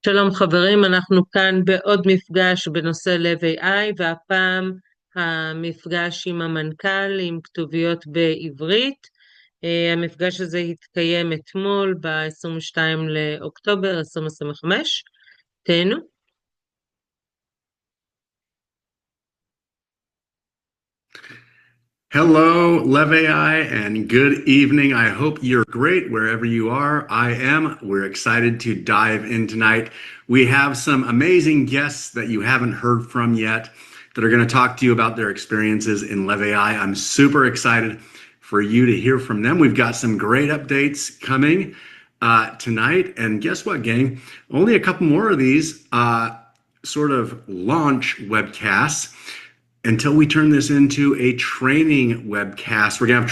שלום חברים, אנחנו כאן בעוד מפגש בנושא לב AI, והפעם המפגש עם המנכ"ל עם כתוביות בעברית. המפגש הזה התקיים אתמול ב-22 לאוקטובר 2025. תהנו. Hello, Lev AI, and good evening. I hope you're great wherever you are. I am. We're excited to dive in tonight. We have some amazing guests that you haven't heard from yet that are going to talk to you about their experiences in Lev AI. I'm super excited for you to hear from them. We've got some great updates coming tonight. And guess what, gang? Only a couple more of these sort of launch webcasts until we turn this into a training webcast. We're gonna have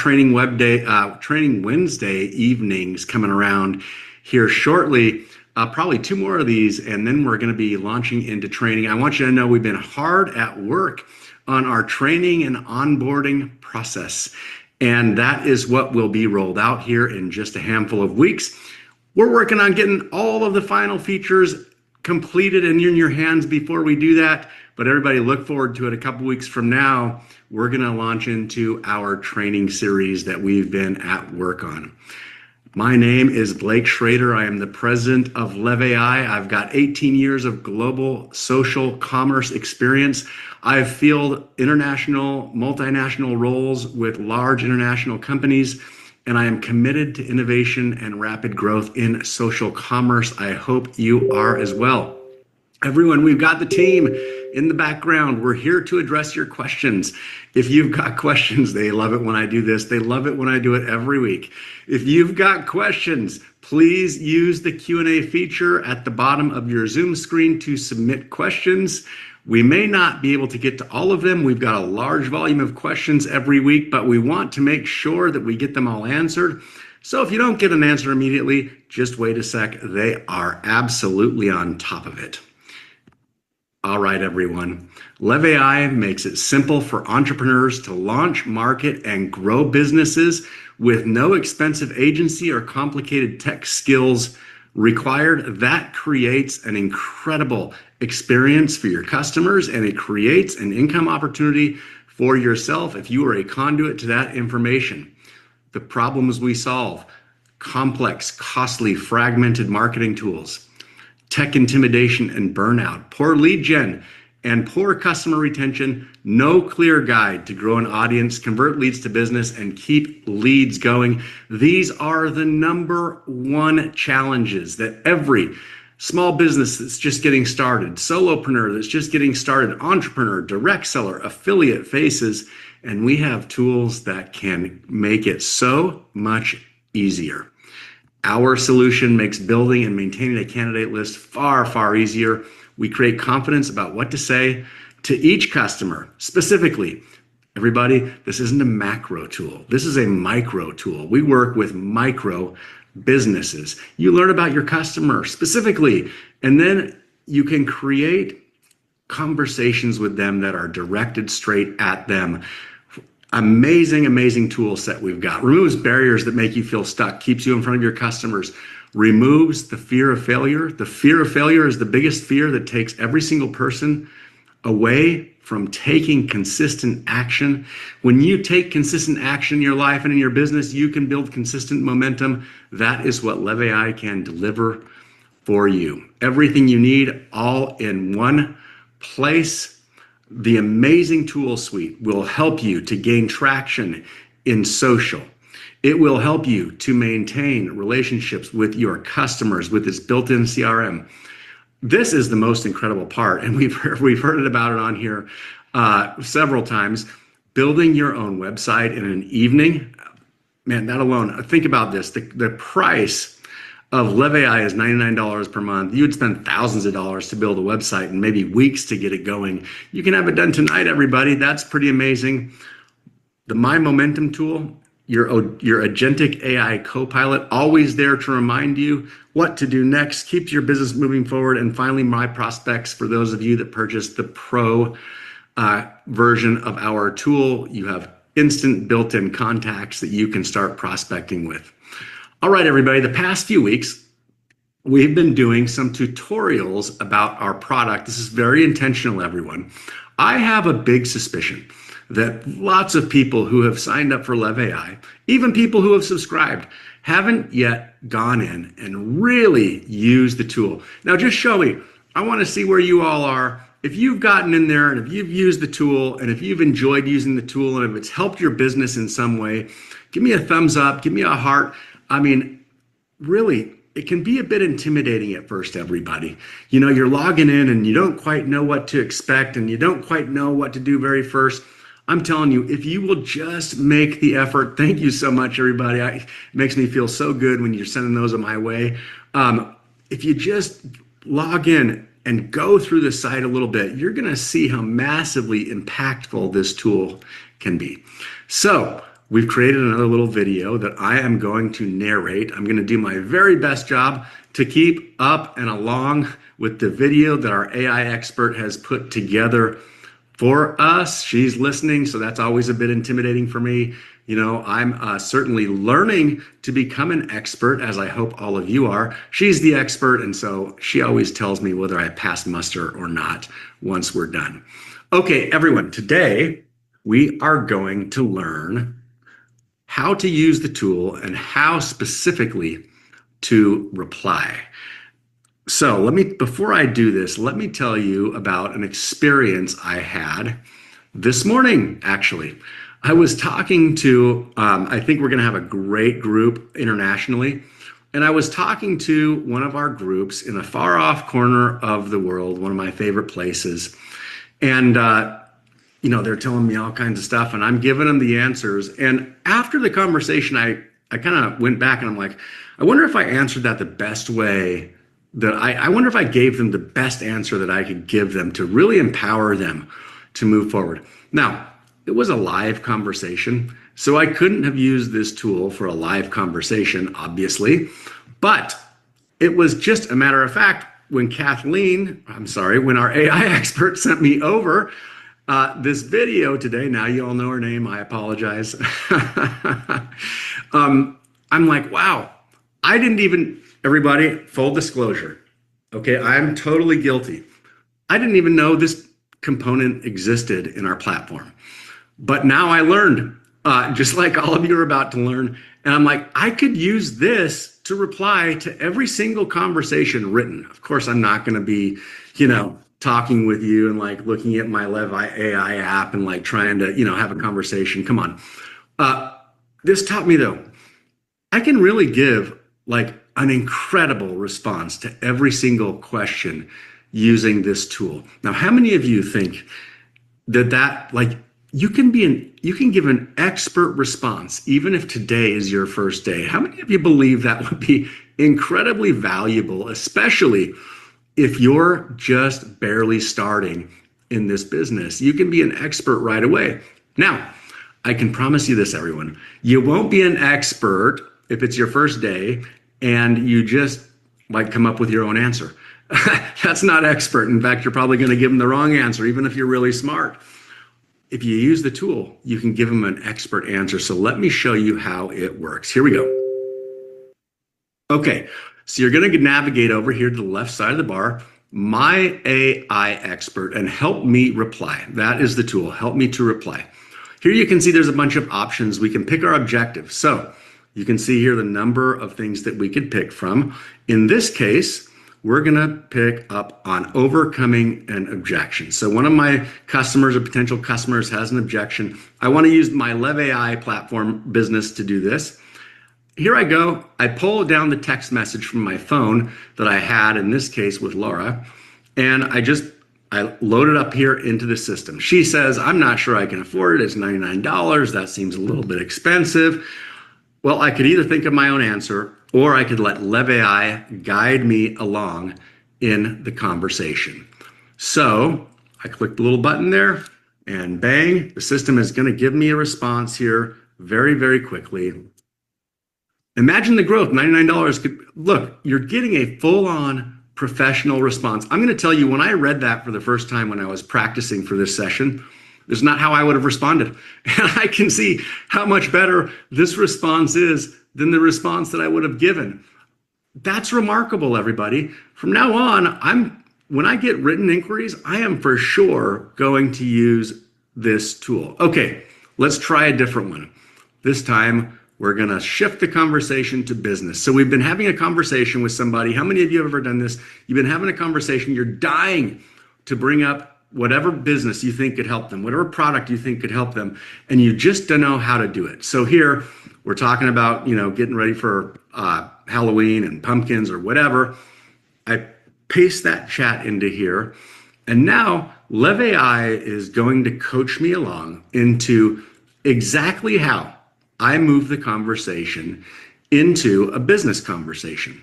training Wednesday evenings coming around here shortly. Probably two more of these, and then we're gonna be launching into training. I want you to know we've been hard at work on our training and onboarding process, and that is what will be rolled out here in just a handful of weeks. We're working on getting all of the final features completed and in your hands before we do that. But everybody look forward to it. A couple weeks from now, we're going to launch into our training series that we've been at work on. My name is Blake Schrader. I am the president of Lev AI. I've got 18 years of global social commerce experience. I've filled international, multinational roles with large international companies, and I am committed to innovation and rapid growth in social commerce. I hope you are as well. Everyone, we've got the team in the background. We're here to address your questions. If you've got questions, they love it when I do this. They love it when I do it every week. If you've got questions, please use the Q&A feature at the bottom of your Zoom screen to submit questions. We may not be able to get to all of them. We've got a large volume of questions every week, but we want to make sure that we get them all answered. So if you don't get an answer immediately, just wait a sec. They are absolutely on top of it. All right, everyone. Lev AI makes it simple for entrepreneurs to launch, market, and grow businesses with no expensive agency or complicated tech skills required. That creates an incredible experience for your customers, and it creates an income opportunity for yourself if you are a conduit to that information. The problems we solve: complex, costly, fragmented marketing tools, tech intimidation and burnout, poor lead gen, and poor customer retention, no clear guide to grow an audience, convert leads to business, and keep leads going. These are the number one challenges that every small business that's just getting started, solopreneur that's just getting started, entrepreneur, direct seller, affiliate faces, and we have tools that can make it so much easier. Our solution makes building and maintaining a candidate list far, far easier. We create confidence about what to say to each customer. Specifically, everybody, this isn't a macro tool. This is a micro tool. We work with micro businesses. You learn about your customer specifically, and then you can create conversations with them that are directed straight at them. Amazing, amazing tool set we've got. Removes barriers that make you feel stuck, keeps you in front of your customers, removes the fear of failure. The fear of failure is the biggest fear that takes every single person away from taking consistent action. When you take consistent action in your life and in your business, you can build consistent momentum. That is what Lev AI can deliver for you. Everything you need all in one place. The amazing tool suite will help you to gain traction in social. It will help you to maintain relationships with your customers with its built-in CRM. This is the most incredible part, and we've heard about it on here several times. Building your own website in an evening, man, that alone, think about this. The price of Lev AI is $99 per month. You would spend thousands of dollars to build a website and maybe weeks to get it going. You can have it done tonight, everybody. That's pretty amazing. The My Momentum tool, your agentic AI co-pilot, always there to remind you what to do next, keeps your business moving forward. And finally, My Prospects, for those of you that purchased the pro version of our tool, you have instant built-in contacts that you can start prospecting with. All right, everybody, the past few weeks, we've been doing some tutorials about our product. This is very intentional, everyone. I have a big suspicion that lots of people who have signed up for LevAI, even people who have subscribed, haven't yet gone in and really used the tool. Now, just show me. I want to see where you all are. If you've gotten in there and if you've used the tool and if you've enjoyed using the tool and if it's helped your business in some way, give me a thumbs up, give me a heart. I mean, really, it can be a bit intimidating at first, everybody. You know, you're logging in and you don't quite know what to expect and you don't quite know what to do very first. I'm telling you, if you will just make the effort, thank you so much, everybody. It makes me feel so good when you're sending those my way. If you just log in and go through the site a little bit, you're going to see how massively impactful this tool can be. So we've created another little video that I am going to narrate. I'm going to do my very best job to keep up and along with the video that our AI expert has put together for us. She's listening, so that's always a bit intimidating for me. You know, I'm certainly learning to become an expert, as I hope all of you are. She's the expert, and so she always tells me whether I pass muster or not once we're done. Okay, everyone, today we are going to learn how to use the tool and how specifically to reply. So before I do this, let me tell you about an experience I had this morning, actually. I was talking to, I think we're going to have a great group internationally. And I was talking to one of our groups in a far off corner of the world, one of my favorite places. And, you know, they're telling me all kinds of stuff and I'm giving them the answers. And after the conversation, I kind of went back and I'm like, I wonder if I answered that the best way that I wonder if I gave them the best answer that I could give them to really empower them to move forward. Now, it was a live conversation, so I couldn't have used this tool for a live conversation, obviously, but it was just a matter of fact when when our AI expert sent me over this video today. Now you all know her name, I apologize. I'm like, wow, everybody, full disclosure, okay, I'm totally guilty. I didn't even know this component existed in our platform. But now I learned, just like all of you are about to learn. And I'm like, I could use this to reply to every single conversation written. Of course, I'm not going to be, you know, talking with you and like looking at my LevAI app and like trying to, you know, have a conversation. Come on. This taught me though, I can really give like an incredible response to every single question using this tool. Now, how many of you think that like you can give an expert response even if today is your first day? How many of you believe that would be incredibly valuable, especially if you're just barely starting in this business? You can be an expert right away. Now, I can promise you this, everyone. You won't be an expert if it's your first day and you just like come up with your own answer. That's not expert. In fact, you're probably going to give them the wrong answer, even if you're really smart. If you use the tool, you can give them an expert answer. So let me show you how it works. Here we go. Okay, so you're going to navigate over here to the left side of the bar, My AI Expert, and help me reply. That is the tool, help me to reply. Here you can see there's a bunch of options. We can pick our objective. So you can see here the number of things that we could pick from. In this case, we're going to pick up on overcoming an objection. So one of my customers or potential customers has an objection. I want to use my LevAI platform business to do this. Here I go. I pull down the text message from my phone that I had in this case with Laura, and I load it up here into the system. She says, I'm not sure I can afford it. It's $99. That seems a little bit expensive. Well, I could either think of my own answer or I could let LevAI guide me along in the conversation. So I click the little button there and bang, the system is going to give me a response here very, very quickly. Imagine the growth, $99. Look, you're getting a full-on professional response. I'm going to tell you, when I read that for the first time when I was practicing for this session, this is not how I would have responded. And I can see how much better this response is than the response that I would have given. That's remarkable, everybody. From now on, when I get written inquiries, I am for sure going to use this tool. Okay, let's try a different one. This time, we're going to shift the conversation to business. So we've been having a conversation with somebody. How many of you have ever done this? You've been having a conversation. You're dying to bring up whatever business you think could help them, whatever product you think could help them, and you just don't know how to do it. So here, we're talking about, getting ready for Halloween and pumpkins or whatever. I paste that chat into here. And now LevAI is going to coach me along into exactly how I move the conversation into a business conversation.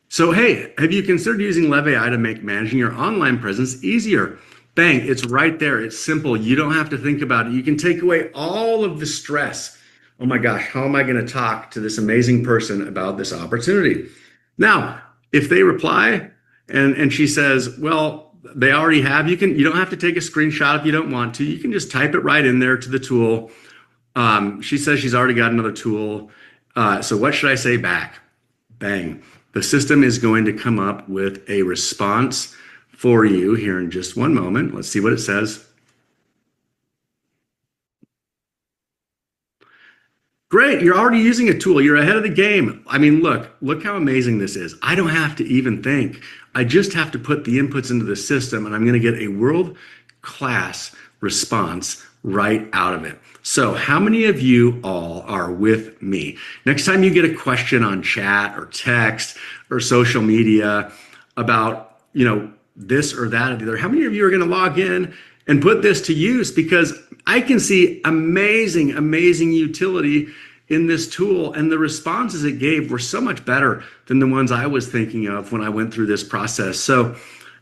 So, hey, have you considered using LevAI to make managing your online presence easier? Bang, it's right there. It's simple. You don't have to think about it. You can take away all of the stress. Oh my gosh, how am I going to talk to this amazing person about this opportunity? Now, if they reply and she says, well, they already have, you don't have to take a screenshot if you don't want to. You can just type it right in there to the tool. She says she's already got another tool. So what should I say back? Bang. The system is going to come up with a response for you here in just one moment. Let's see what it says. Great, you're already using a tool. You're ahead of the game. I mean, look how amazing this is. I don't have to even think. I just have to put the inputs into the system and I'm going to get a world-class response right out of it. So how many of you all are with me? Next time you get a question on chat or text or social media about, this or that or the other, how many of you are going to log in and put this to use? Because I can see amazing, amazing utility in this tool, and the responses it gave were so much better than the ones I was thinking of when I went through this process. So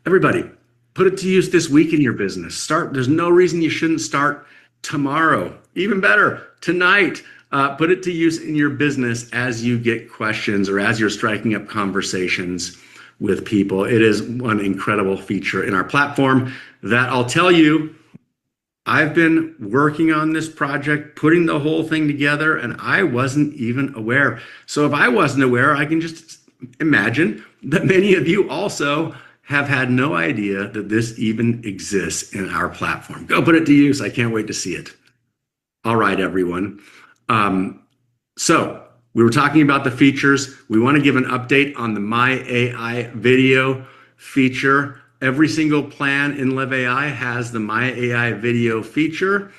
everybody, put it to use this week in your business. There's no reason you shouldn't start tomorrow. Even better, tonight. Put it to use in your business as you get questions or as you're striking up conversations with people. It is one incredible feature in our platform that I'll tell you, I've been working on this project, putting the whole thing together, and I wasn't even aware. So if I wasn't aware, I can just imagine that many of you also have had no idea that this even exists in our platform. Go put it to use. I can't wait to see it. All right, everyone. So we were talking about the features. We want to give an update on the My AI video feature. Every single plan in LevAI has the My AI video feature.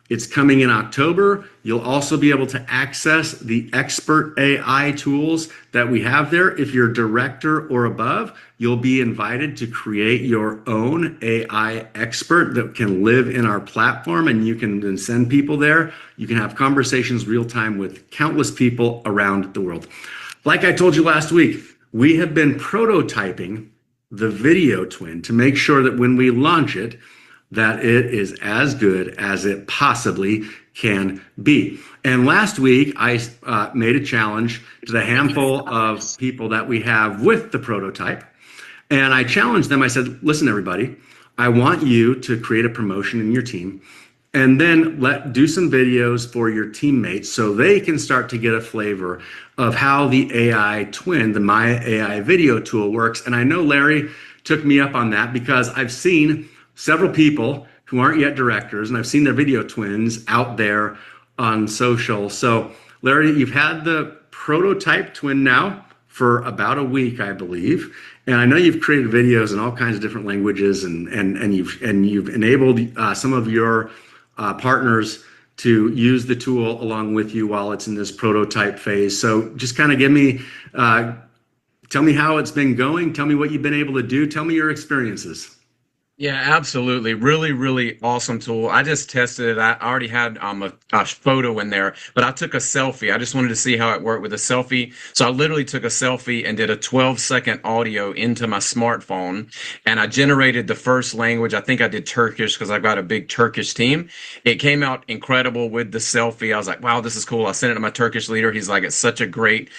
It's coming in October. You'll also be able to access the expert AI tools that we have there. If you're director or above, you'll be invited to create your own AI expert that can live in our platform, and you can then send people there. You can have conversations real time with countless people around the world. Like I told you last week, we have been prototyping the video twin to make sure that when we launch it, that it is as good as it possibly can be. And last week, I made a challenge to the handful of people that we have with the prototype. And I challenged them. I said, listen, everybody, I want you to create a promotion in your team and then do some videos for your teammates so they can start to get a flavor of how the AI twin, the My AI video tool works. And I know Larry took me up on that because I've seen several people who aren't yet directors, and I've seen their video twins out there on social. So Larry, you've had the prototype twin now for about a week, I believe. And I know you've created videos in all kinds of different languages, and you've enabled some of your partners to use the tool along with you while it's in this prototype phase. So just kind of tell me how it's been going. Tell me what you've been able to do. Tell me your experiences. Yeah, absolutely. Really, really awesome tool. I just tested it. I already had a photo in there, but I took a selfie. I just wanted to see how it worked with a selfie. So I literally took a selfie and did a 12-second audio into my smartphone, and I generated the first language. I think I did Turkish because I've got a big Turkish team. It came out incredible with the selfie. I was like, wow, this is cool. I sent it to my Turkish leader. He's like, it's such a great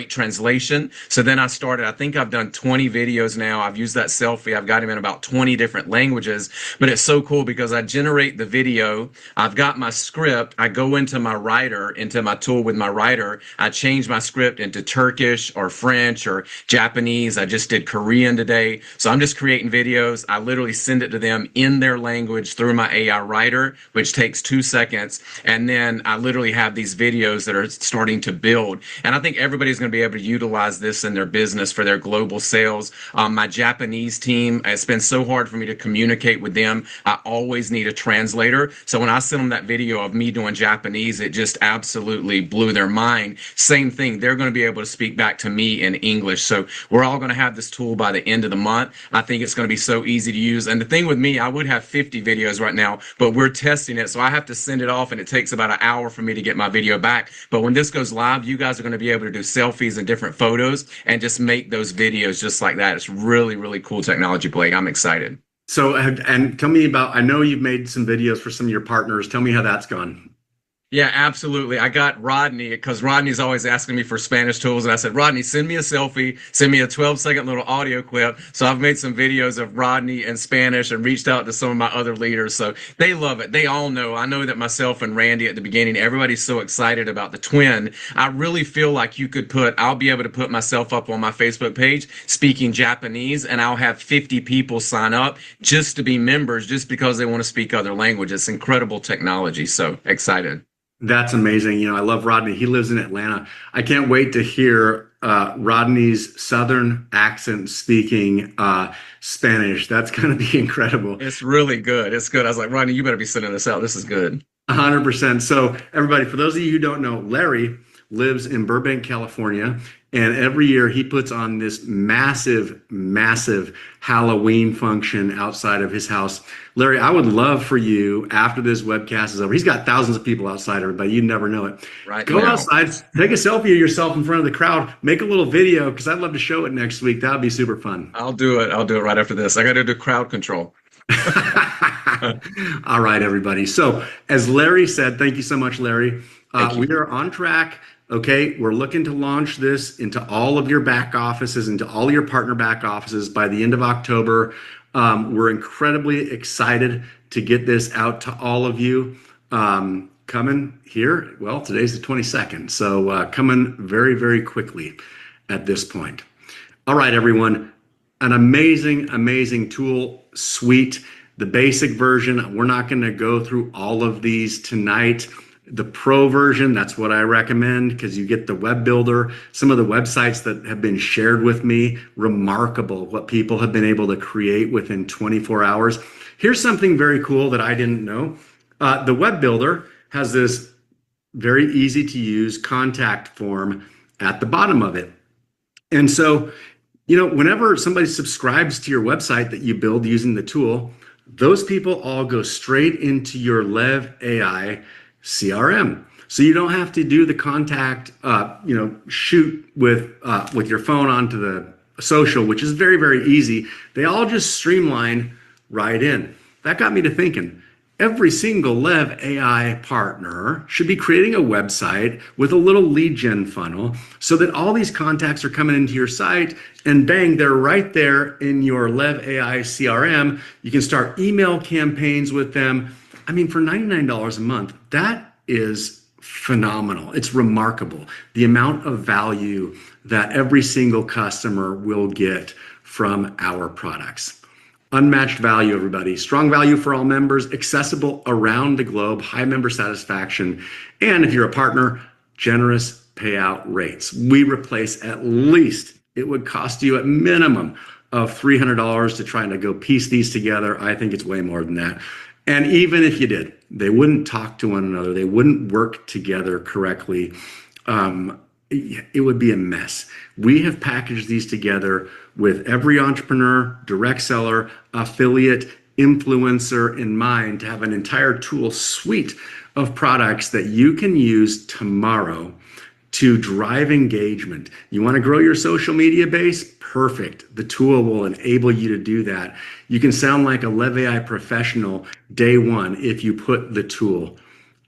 translation. So then I think I've done 20 videos now. I've used that selfie. I've got him in about 20 different different languages. But it's so cool because I generate the video. I've got my script. I go into my writer, into my tool with my writer. I change my script into Turkish or French or Japanese. I just did Korean today. So I'm just creating videos. I literally send it to them in their language through my AI writer, which takes 2 seconds. And then I literally have these videos that are starting to build. And I think everybody's going to be able to utilize this in their business for their global sales. My Japanese team, it's been so hard for me to communicate with them. I always need a translator. So when I sent them that video of me doing Japanese, it just absolutely blew their mind. Same thing. They're going to be able to speak back to me in English. So we're all going to have this tool by the end of the month. I think it's going to be so easy to use. And the thing with me, I would have 50 videos right now, but we're testing it. So I have to send it off and it takes about an hour for me to get my video back. But when this goes live, you guys are going to be able to do selfies and different photos and just make those videos just like that. It's really, really cool technology, Blake. I'm excited. So, and tell me about, I know you've made some videos for some of your partners. Tell me how that's gone. Yeah, absolutely. I got Rodney because Rodney's always asking me for Spanish tools. And I said, Rodney, send me a selfie, send me a 12-second little audio clip. So I've made some videos of Rodney in Spanish and reached out to some of my other leaders. So they love it. They all know. I know that myself and Randy at the beginning, everybody's so excited about the twin. I really feel like I'll be able to put myself up on my Facebook page speaking Japanese, and I'll have 50 people sign up just to be members, just because they want to speak other languages. It's incredible technology. So excited. That's amazing. You know, I love Rodney. He lives in Atlanta. I can't wait to hear Rodney's Southern accent speaking Spanish. That's going to be incredible. It's really good. It's good. I was like, Rodney, you better be sending this out. This is good. 100%. So everybody, for those of you who don't know, Larry lives in Burbank, California. And every year he puts on this massive, massive Halloween function outside of his house. Larry, I would love for you, after this webcast is over, he's got thousands of people outside, everybody, you never know it. Right Go now. outside, take a selfie of yourself in front of the crowd, make a little video, because I'd love to show it next week. That would be super fun. I'll do it. I'll do it right after this. I got to do crowd control. All right, everybody. So as Larry said, thank you so much, Larry. We are on track. Okay, we're looking to launch this into all of your back offices, into all your partner back offices by the end of October. We're incredibly excited to get this out to all of you. Coming here, well, today's the 22nd, so coming very, very quickly at this point. All right, everyone, an amazing, amazing tool suite. The basic version, we're not going to go through all of these tonight. The pro version, that's what I recommend, because you get the web builder. Some of the websites that have been shared with me, remarkable what people have been able to create within 24 hours. Here's something very cool that I didn't know. The web builder has this very easy to use contact form at the bottom of it. And so, you know, whenever somebody subscribes to your website that you build using the tool, those people all go straight into your Lev AI CRM. So you don't have to do the contact, shoot with your phone onto the social, which is very, very easy. They all just streamline right in. That got me to thinking, every single Lev AI partner should be creating a website with a little lead gen funnel so that all these contacts are coming into your site and bang, they're right there in your Lev AI CRM. You can start email campaigns with them. I mean, for $99 a month, that is phenomenal. It's remarkable, the amount of value that every single customer will get from our products. Unmatched value, everybody. Strong value for all members, accessible around the globe, high member satisfaction, and if you're a partner, generous payout rates. We replace at least, it would cost you a minimum of $300 to try and go piece these together. I think it's way more than that. And even if you did, they wouldn't talk to one another. They wouldn't work together correctly. It would be a mess. We have packaged these together with every entrepreneur, direct seller, affiliate, influencer in mind to have an entire tool suite of products that you can use tomorrow to drive engagement. You want to grow your social media base? Perfect. The tool will enable you to do that. You can sound like a Lev AI professional day one if you put the tool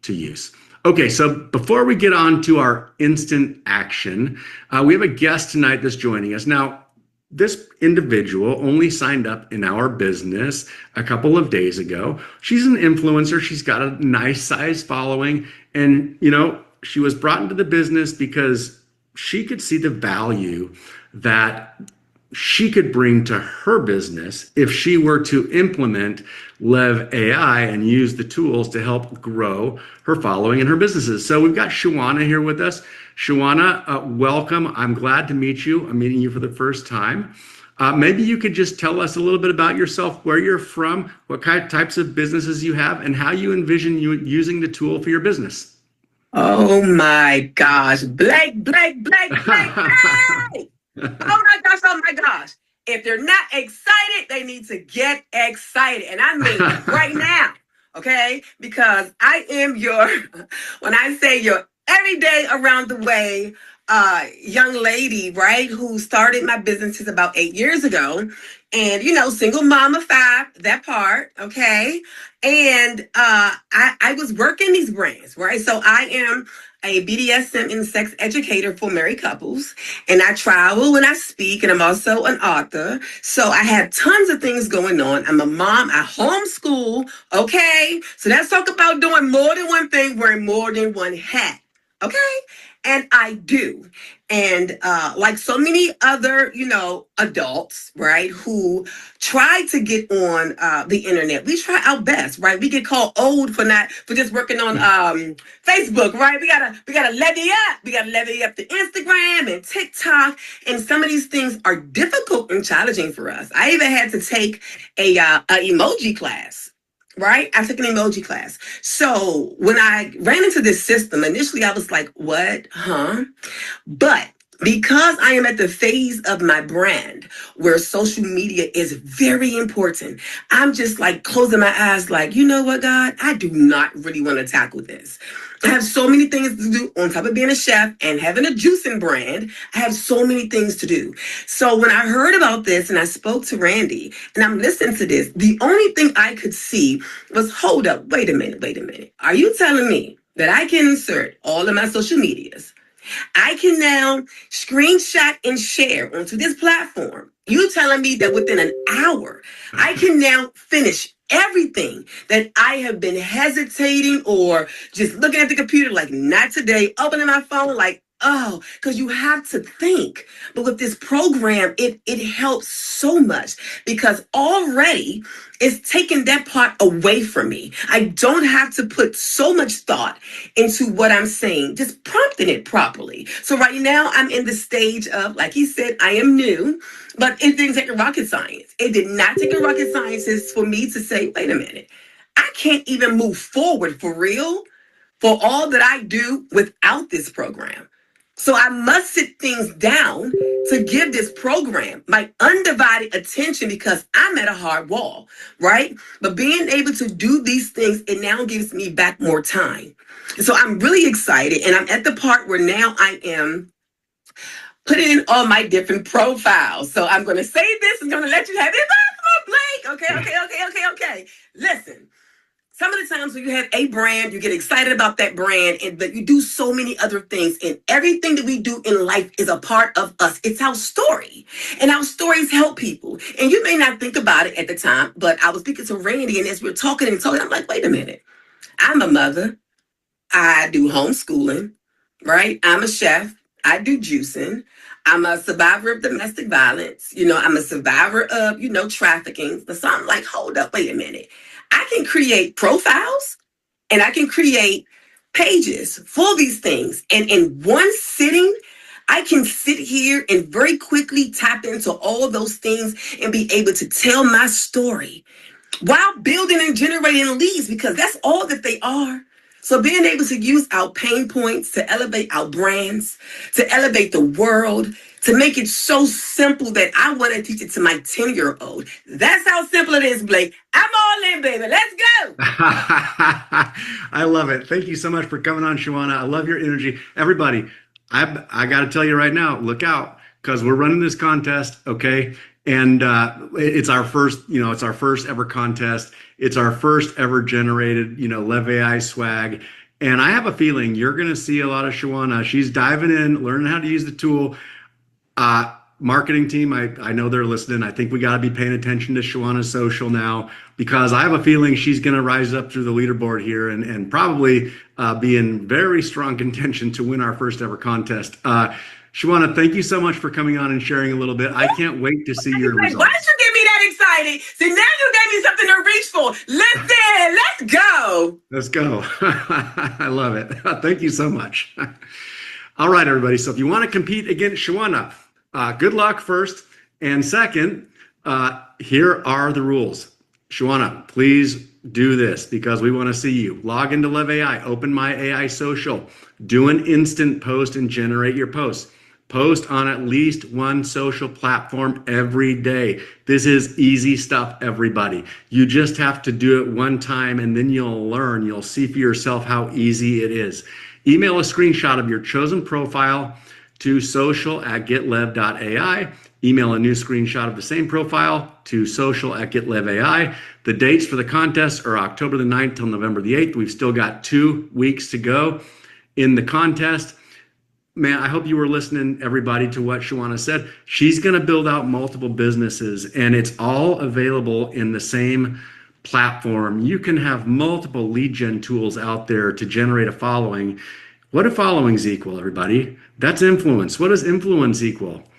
to use. Okay, so before we get on to our instant action, we have a guest tonight that's joining us. Now, this individual only signed up in our business a couple of days ago. She's an influencer. She's got a nice size following. And, she was brought into the business because she could see the value that she could bring to her business if she were to implement Lev AI and use the tools to help grow her following and her businesses. So we've got Shawana here with us. Shawana, welcome. I'm glad to meet you. I'm meeting you for the first time. Maybe you could just tell us a little bit about yourself, where you're from, what types of businesses you have, and how you envision you using the tool for your business. Oh my gosh, Blake. Oh my gosh. If they're not excited, they need to get excited. And I mean right now, okay? Because I am when I say your everyday around the way young lady, right, who started my businesses about 8 years ago. And, single mom of 5, that part, okay? And I was working these brands, right? So I am a BDSM and sex educator for married couples, and I travel and I speak, and I'm also an author. So I have tons of things going on. I'm a mom, I homeschool, okay? So let's talk about doing more than one thing, wearing more than one hat, okay? And I do. And like so many other, adults, right, who try to get on the internet, we try our best, right? We get called old for just working on Facebook, right? We gotta levy up. We gotta levy up to Instagram and TikTok. And some of these things are difficult and challenging for us. I even had to take a emoji class. Right? I took an emoji class. So when I ran into this system, initially I was like, what? Huh? But because I am at the phase of my brand where social media is very important, I'm just like closing my eyes like, you know what, God? I do not really want to tackle this. I have so many things to do on top of being a chef and having a juicing brand. I have so many things to do. So when I heard about this and I spoke to Randy and I'm listening to this, the only thing I could see was, hold up, wait a minute. Are you telling me that I can insert all of my social medias? I can now screenshot and share onto this platform. You telling me that within an hour, I can now finish everything that I have been hesitating or just looking at the computer like, not today, opening my phone like, oh, because you have to think. But with this program, it helps so much because already it's taking that part away from me. I don't have to put so much thought into what I'm saying, just prompting it properly. So right now I'm in the stage of, like he said, I am new, but it didn't take a rocket science. It did not take a rocket scientist for me to say, wait a minute, I can't even move forward for real for all that I do without this program. So I must sit things down to give this program my undivided attention because I'm at a hard wall, right? But being able to do these things, it now gives me back more time. So I'm really excited. And I'm at the part where now I am putting in all my different profiles. So I'm going to say this. I'm going to let you have it. Blake. Okay. Listen. Some of the times when you have a brand, you get excited about that brand, but you do so many other things. And everything that we do in life is a part of us. It's our story. And our stories help people. And you may not think about it at the time, but I was speaking to Randy, and as we were talking, I'm like, wait a minute. I'm a mother. I do homeschooling, right? I'm a chef. I do juicing. I'm a survivor of domestic violence. I'm a survivor of, trafficking. So I'm like, hold up, wait a minute. I can create profiles and I can create pages for these things. And in one sitting, I can sit here and very quickly tap into all those things and be able to tell my story while building and generating leads, because that's all that they are. So being able to use our pain points to elevate our brands, to elevate the world, to make it so simple that I want to teach it to my 10-year-old. That's how simple it is, Blake. I'm all in, baby. Let's go. I love it. Thank you so much for coming on, Shawana. I love your energy. Everybody, I got to tell you right now, look out, because we're running this contest, okay? And it's our first, it's our first ever contest. It's our first ever generated, Lev AI swag. And I have a feeling you're going to see a lot of Shawana. She's diving in, learning how to use the tool. marketing team, I know they're listening. I think we got to be paying attention to Shawana's social now, because I have a feeling she's going to rise up through the leaderboard here and probably be in very strong contention to win our first ever contest. Shawana, thank you so much for coming on and sharing a little bit. I can't wait to see your results. Why did you get me that excited? See, now you gave me something to reach for. Let's go. Let's go. I love it. Thank you so much. All right, everybody. So if you want to compete against Shawana, good luck first. And second, here are the rules. Shawana, please do this because we want to see you. Log into Love AI, open My AI Social, do an instant post and generate your posts. Post on at least one social platform every day. This is easy stuff, everybody. You just have to do it one time and then you'll learn. You'll see for yourself how easy it is. Email a screenshot of your chosen profile to social@getlev.ai. Email a new screenshot of the same profile to social@getlev.ai. The dates for the contest are October the 9th till November the 8th. We've still got 2 weeks to go in the contest. Man, I hope you were listening, everybody, to what Shawana said. She's going to build out multiple businesses, and it's all available in the same platform. You can have multiple lead gen tools out there to generate a following. What do followings equal, everybody? That's influence. What does influence equal?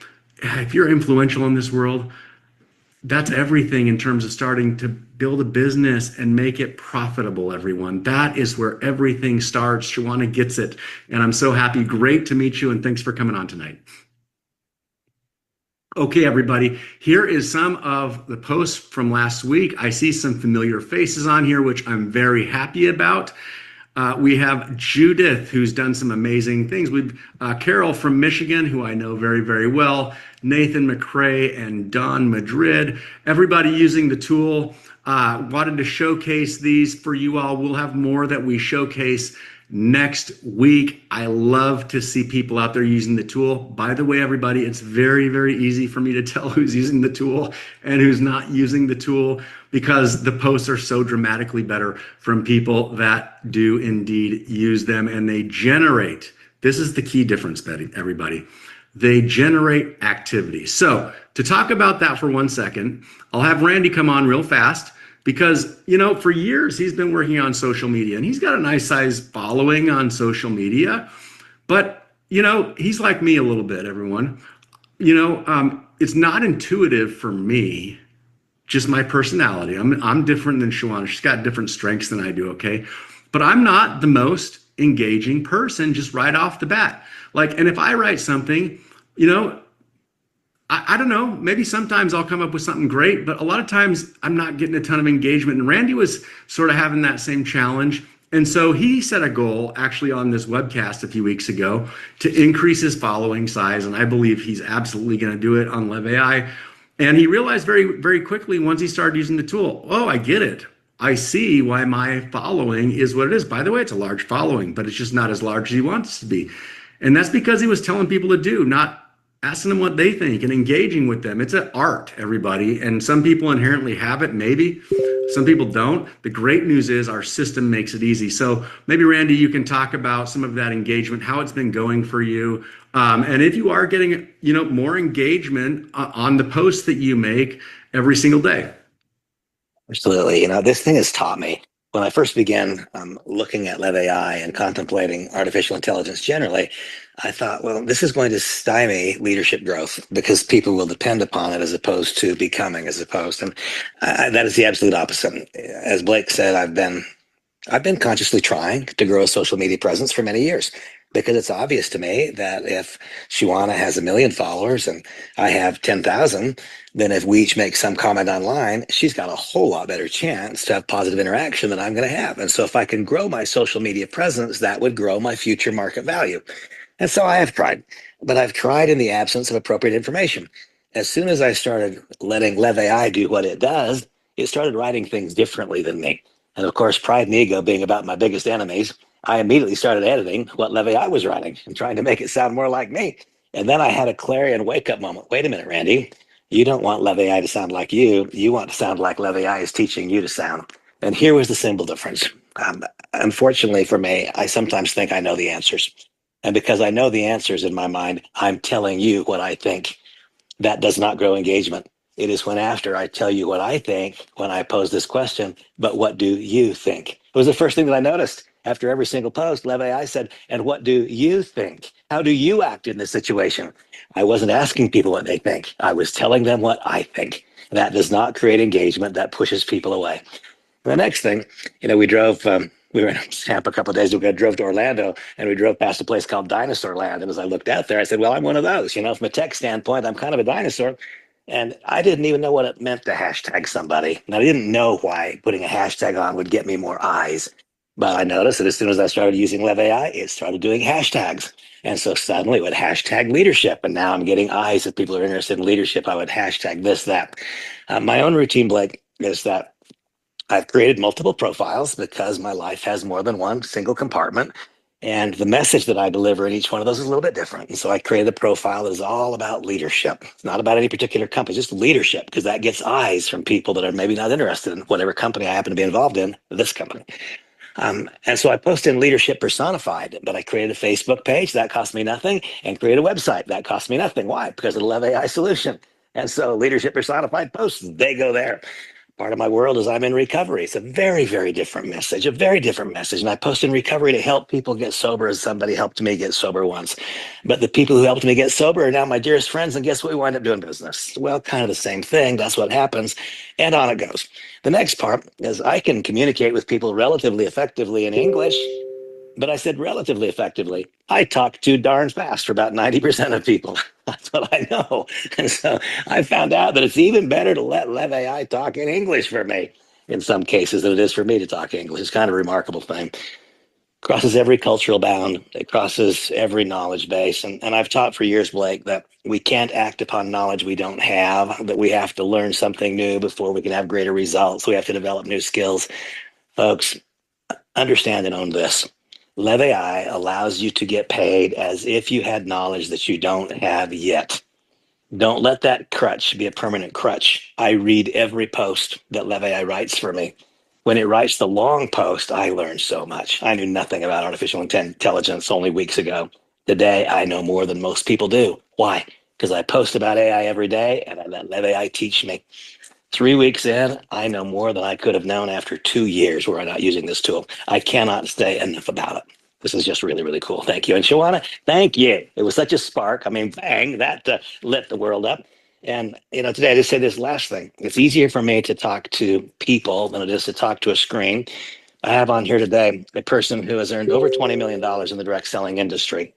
If you're influential in this world, that's everything in terms of starting to build a business and make it profitable, everyone. That is where everything starts. Shawana gets it. And I'm so happy. Great to meet you. And thanks for coming on tonight. Okay, everybody, here is some of the posts from last week. I see some familiar faces on here, which I'm very happy about. We have Judith, who's done some amazing things. We've Carol from Michigan, who I know very, very well. Nathan McCrae and Don Madrid. Everybody using the tool. Wanted to showcase these for you all. We'll have more that we showcase next week. I love to see people out there using the tool. By the way, everybody, it's very, very easy for me to tell who's using the tool and who's not using the tool, because the posts are so dramatically better from people that do indeed use them, and they generate, this is the key difference, everybody, they generate activity. So to talk about that for 1 second, I'll have Randy come on real fast, because, you know, for years he's been working on social media and he's got a nice size following on social media, but, you know, he's like me a little bit, everyone. You know, it's not intuitive for me, just my personality. I'm different than Shawana. She's got different strengths than I do, okay? But I'm not the most engaging person just right off the bat. Like, and if I write something, you know, I don't know, maybe sometimes I'll come up with something great, but a lot of times I'm not getting a ton of engagement. And Randy was sort of having that same challenge. And so he set a goal actually on this webcast a few weeks ago to increase his following size. And I believe he's absolutely going to do it on Live AI. And he realized very, very quickly once he started using the tool, oh, I get it. I see why my following is what it is. By the way, it's a large following, but it's just not as large as he wants it to be. And that's because he was telling people to do, not asking them what they think and engaging with them. It's an art, everybody. And some people inherently have it, maybe. Some people don't. The great news is our system makes it easy. So maybe, Randy, you can talk about some of that engagement, how it's been going for you. And if you are getting, you know, more engagement on the posts that you make every single day. Absolutely. You know, this thing has taught me. When I first began looking at Live AI and contemplating artificial intelligence generally, I thought, well, this is going to stymie leadership growth because people will depend upon it as opposed to becoming as opposed. And that is the absolute opposite. As Blake said, I've been consciously trying to grow a social media presence for many years, because it's obvious to me that if Shawana has 1 million followers and I have 10,000, then if we each make some comment online, she's got a whole lot better chance to have positive interaction than I'm going to have. And so if I can grow my social media presence, that would grow my future market value. And so I have tried, but I've tried in the absence of appropriate information. As soon as I started letting Live AI do what it does, it started writing things differently than me. And of course, pride and ego being about my biggest enemies, I immediately started editing what Live AI was writing and trying to make it sound more like me. And then I had a clarion wake-up moment. Wait a minute, Randy. You don't want Live AI to sound like you. You want to sound like Live AI is teaching you to sound. And here was the simple difference. Unfortunately for me, I sometimes think I know the answers. And because I know the answers in my mind, I'm telling you what I think. That does not grow engagement. It is when after I tell you what I think when I pose this question, but what do you think? It was the first thing that I noticed. After every single post, LevAI said, and what do you think? How do you act in this situation? I wasn't asking people what they think. I was telling them what I think. That does not create engagement. That pushes people away. The next thing, we drove, we were in Tampa a couple of days ago, drove to Orlando, and we drove past a place called Dinosaur Land. And as I looked out there, I said, well, I'm one of those. From a tech standpoint, I'm kind of a dinosaur. And I didn't even know what it meant to hashtag somebody. And I didn't know why putting a hashtag on would get me more eyes. But I noticed that as soon as I started using LevAI, it started doing hashtags. And so suddenly it would hashtag leadership. And now I'm getting eyes if people are interested in leadership. I would hashtag this, that. My own routine, Blake, is that I've created multiple profiles because my life has more than one single compartment. And the message that I deliver in each one of those is a little bit different. And so I created a profile that is all about leadership. It's not about any particular company, just leadership, because that gets eyes from people that are maybe not interested in whatever company I happen to be involved in, this company. And so I posted in leadership personified, but I created a Facebook page that cost me nothing and created a website that cost me nothing. Why? Because of the LevAI solution. And so leadership personified posts, they go there. Part of my world is I'm in recovery. It's a very, very different message, a very different message. And I post in recovery to help people get sober as somebody helped me get sober once. But the people who helped me get sober are now my dearest friends. And guess what? We wind up doing business. Well, kind of the same thing. That's what happens. And on it goes. The next part is I can communicate with people relatively effectively in English. But I said relatively effectively. I talk too darn fast for about 90% of people. That's what I know. And so I found out that it's even better to let LevAI talk in English for me in some cases than it is for me to talk English. It's kind of a remarkable thing. Crosses every cultural bound. It crosses every knowledge base. And I've taught for years, Blake, that we can't act upon knowledge we don't have, that we have to learn something new before we can have greater results. We have to develop new skills. Folks, understand and own this. LevAI allows you to get paid as if you had knowledge that you don't have yet. Don't let that crutch be a permanent crutch. I read every post that LevAI writes for me. When it writes the long post, I learn so much. I knew nothing about artificial intelligence only weeks ago. Today, I know more than most people do. Why? Because I post about AI every day and I let LevAI teach me. 3 weeks in, I know more than I could have known after 2 years were I not using this tool. I cannot say enough about it. This is just really, really cool. Thank you. And Shawana, thank you. It was such a spark. I mean, bang, that lit the world up. And, today I just say this last thing. It's easier for me to talk to people than it is to talk to a screen. I have on here today a person who has earned over $20 million in the direct selling industry.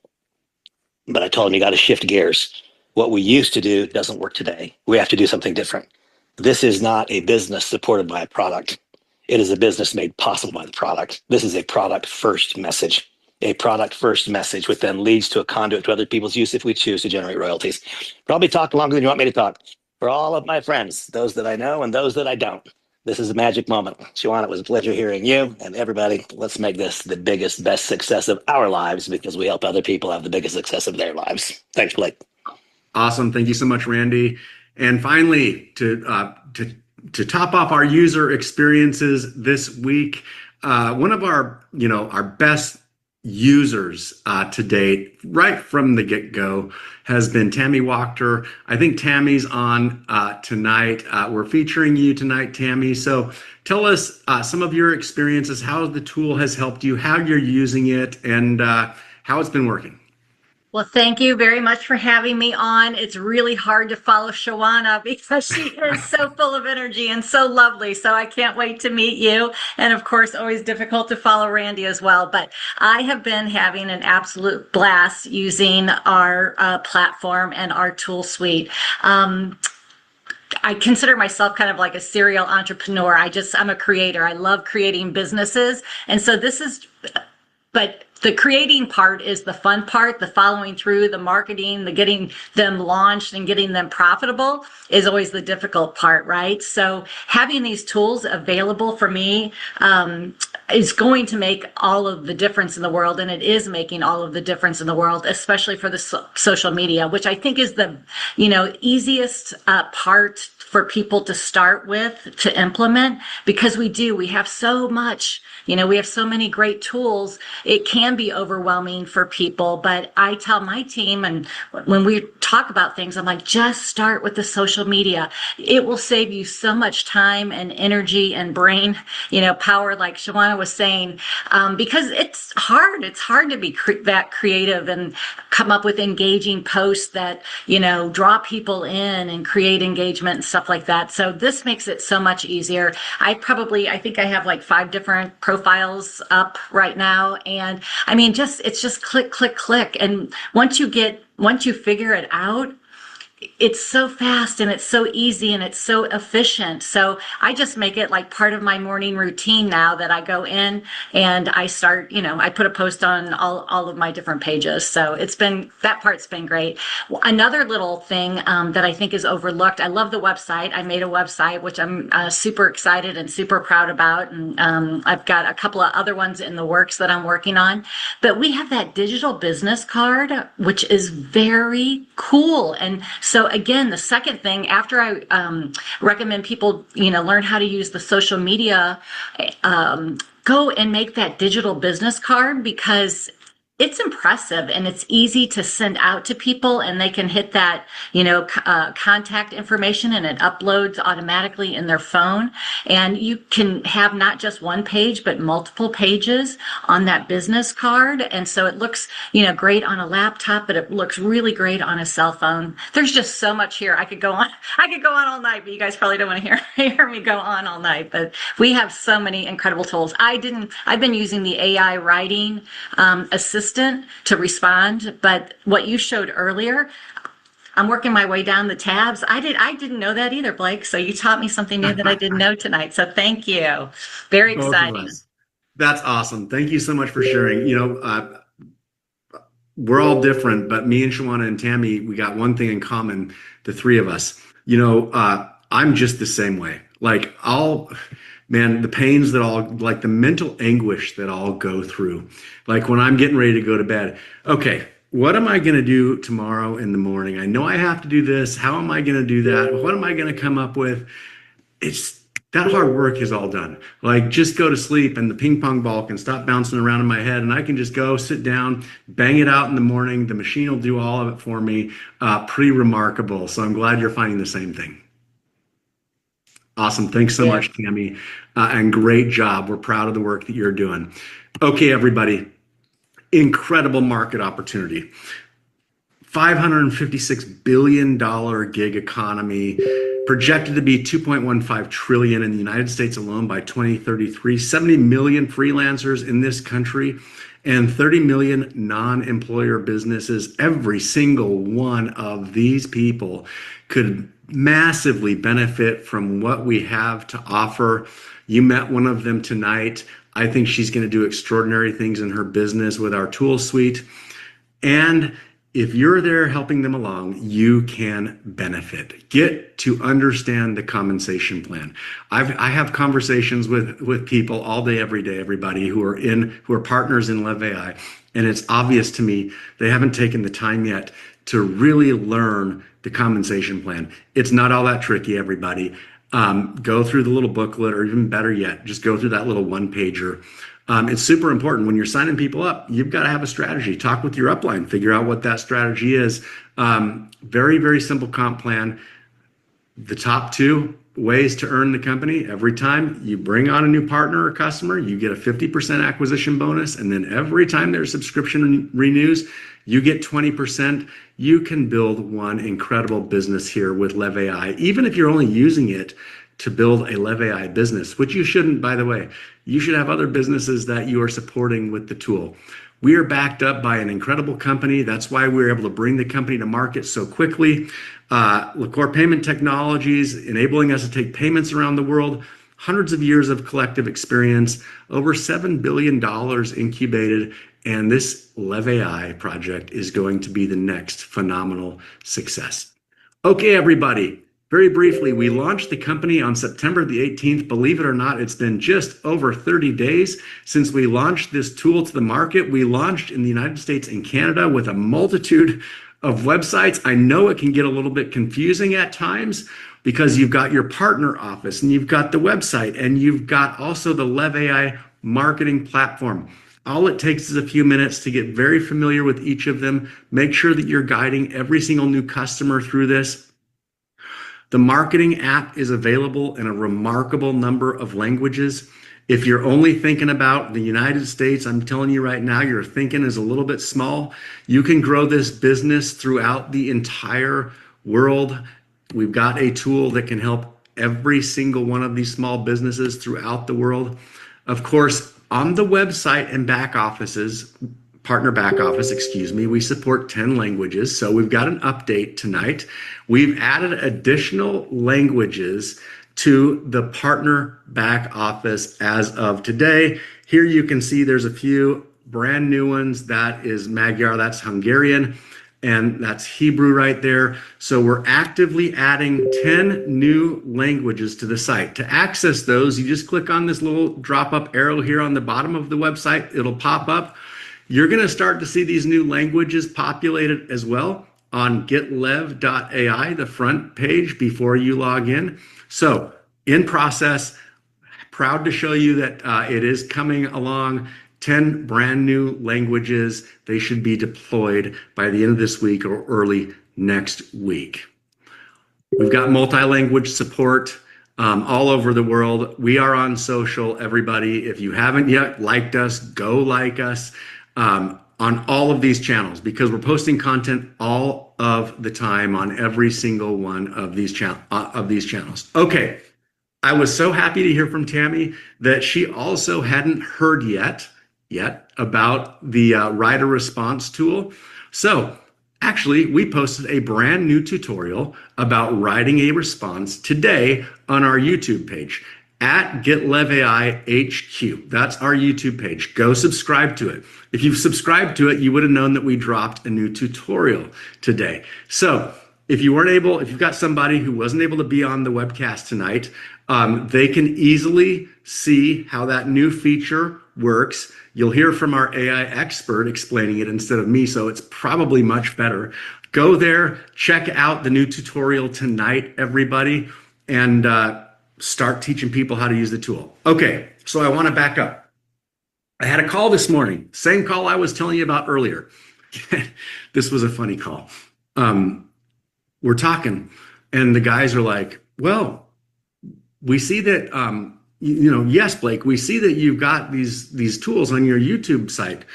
But I told him you got to shift gears. What we used to do doesn't work today. We have to do something different. This is not a business supported by a product. It is a business made possible by the product. This is a product first message. A product first message, which then leads to a conduit to other people's use if we choose to generate royalties. Probably talked longer than you want me to talk. For all of my friends, those that I know and those that I don't, this is a magic moment. Shawana, it was a pleasure hearing you. And everybody, let's make this the biggest, best success of our lives because we help other people have the biggest success of their lives. Thanks, Blake. Awesome. Thank you so much, Randy. And finally, to top off our user experiences this week, one of our best users to date, right from the get-go, has been Tammy Wachter. I think Tammy's on tonight. We're featuring you tonight, Tammy. So tell us some of your experiences, how the tool has helped you, how you're using it, and how it's been working. Well, thank you very much for having me on. It's really hard to follow Shawana because she is so full of energy and so lovely. So I can't wait to meet you. And of course, always difficult to follow Randy as well. But I have been having an absolute blast using our platform and our tool suite. I consider myself kind of like a serial entrepreneur. I'm a creator. I love creating businesses. And so but the creating part is the fun part, the following through, the marketing, the getting them launched and getting them profitable is always the difficult part, right? So having these tools available for me is going to make all of the difference in the world, and it is making all of the difference in the world, especially for the social media, which I think is the easiest part for people to start with, to implement, because we have so much, we have so many great tools. It can be overwhelming for people, but I tell my team, and when we talk about things, I'm like, just start with the social media. It will save you so much time and energy and brain, power, like Shawana was saying, because it's hard. It's hard to be that creative and come up with engaging posts that, draw people in and create engagement and stuff like that. So this makes it so much easier. I think I have like 5 different profiles up right now. And I mean, it's just click, click, click. And once you figure it out, it's so fast and it's so easy and it's so efficient. So I just make it like part of my morning routine now, that I go in and I start, I put a post on all of my different pages. So that part's been great. Another little thing that I think is overlooked, I love the website. I made a website, which I'm super excited and super proud about. And I've got a couple of other ones in the works that I'm working on. But we have that digital business card, which is very cool. And so again, the second thing, after I recommend people, learn how to use the social media, go and make that digital business card, because it's impressive and it's easy to send out to people, and they can hit that, contact information, and it uploads automatically in their phone. And you can have not just one page, but multiple pages on that business card. And so it looks, great on a laptop, but it looks really great on a cell phone. There's just so much here. I could go on all night, but you guys probably don't want to hear me go on all night. But we have so many incredible tools. I've been using the AI writing assistant to respond, but what you showed earlier, I'm working my way down the tabs. I didn't know that either, Blake. So you taught me something new that I didn't know tonight. So thank you. Very exciting. That's awesome. Thank you so much for sharing. We're all different, but me and Shawana and Tammy, we got one thing in common, the 3 of us. I'm just the same way. Like the pains that the mental anguish that I'll go through. Like when I'm getting ready to go to bed, okay, what am I going to do tomorrow in the morning? I know I have to do this. How am I going to do that? What am I going to come up with? That hard work is all done. Like, just go to sleep and the ping pong ball can stop bouncing around in my head, and I can just go sit down, bang it out in the morning. The machine will do all of it for me. Pretty remarkable. So I'm glad you're finding the same thing. Awesome. Thanks so much, Tammy. And great job. We're proud of the work that you're doing. Okay, everybody. Incredible market opportunity. $556 billion gig economy, projected to be $2.15 trillion in the United States alone by 2033. 70 million freelancers in this country, and 30 million non-employer businesses. Every single one of these people could massively benefit from what we have to offer. You met one of them tonight. I think she's going to do extraordinary things in her business with our tool suite. And if you're there helping them along, you can benefit. Get to understand the compensation plan. I have conversations with people all day, every day, everybody who are partners in Love AI, and it's obvious to me they haven't taken the time yet to really learn the compensation plan. It's not all that tricky, everybody. Go through the little booklet, or even better yet, just go through that little one-pager. It's super important when you're signing people up. You've got to have a strategy. Talk with your upline, figure out what that strategy is. Very, very simple comp plan. The top 2 ways to earn the company: every time you bring on a new partner or customer, you get a 50% acquisition bonus. And then every time their subscription renews, you get 20%. You can build one incredible business here with Love AI, even if you're only using it to build a Love AI business, which you shouldn't, by the way. You should have other businesses that you are supporting with the tool. We are backed up by an incredible company. That's why we were able to bring the company to market so quickly. LaCour Payment Technologies, enabling us to take payments around the world. Hundreds of years of collective experience, over $7 billion incubated, and this Love AI project is going to be the next phenomenal success. Okay, everybody. Very briefly, we launched the company on September the 18th. Believe it or not, it's been just over 30 days since we launched this tool to the market. We launched in the United States and Canada with a multitude of websites. I know it can get a little bit confusing at times because you've got your partner office and you've got the website and you've got also the LevAI marketing platform. All it takes is a few minutes to get very familiar with each of them. Make sure that you're guiding every single new customer through this. The marketing app is available in a remarkable number of languages. If you're only thinking about the United States, I'm telling you right now, your thinking is a little bit small. You can grow this business throughout the entire world. We've got a tool that can help every single one of these small businesses throughout the world. Of course, on the website and back offices, partner back office, we support 10 languages. So we've got an update tonight. We've added additional languages to the partner back office as of today. Here you can see there's a few brand new ones. That is Magyar, that's Hungarian, and that's Hebrew right there. So we're actively adding 10 new languages to the site. To access those, you just click on this little drop-up arrow here on the bottom of the website. It'll pop up. You're going to start to see these new languages populated as well on getlev.ai, the front page before you log in. So in process, proud to show you that it is coming along. 10 brand new languages. They should be deployed by the end of this week or early next week. We've got multi-language support all over the world. We are on social, everybody. If you haven't yet liked us, go like us. On all of these channels, because we're posting content all of the time on every single one of these channels. Okay, I was so happy to hear from Tammy that she also hadn't heard yet about the writer response tool. So actually, we posted a brand new tutorial about writing a response today on our YouTube page at GetLevAI HQ. That's our YouTube page. Go subscribe to it. If you've subscribed to it, you would have known that we dropped a new tutorial today. So if you've got somebody who wasn't able to be on the webcast tonight, they can easily see how that new feature works. You'll hear from our AI expert explaining it instead of me, so it's probably much better. Go there, check out the new tutorial tonight, everybody, and start teaching people how to use the tool. Okay, so I want to back up. I had a call this morning, same call I was telling you about earlier. This was a funny call. We're talking, and the guys are like, well, we see that, yes, Blake, we see that you've got these tools on your YouTube site,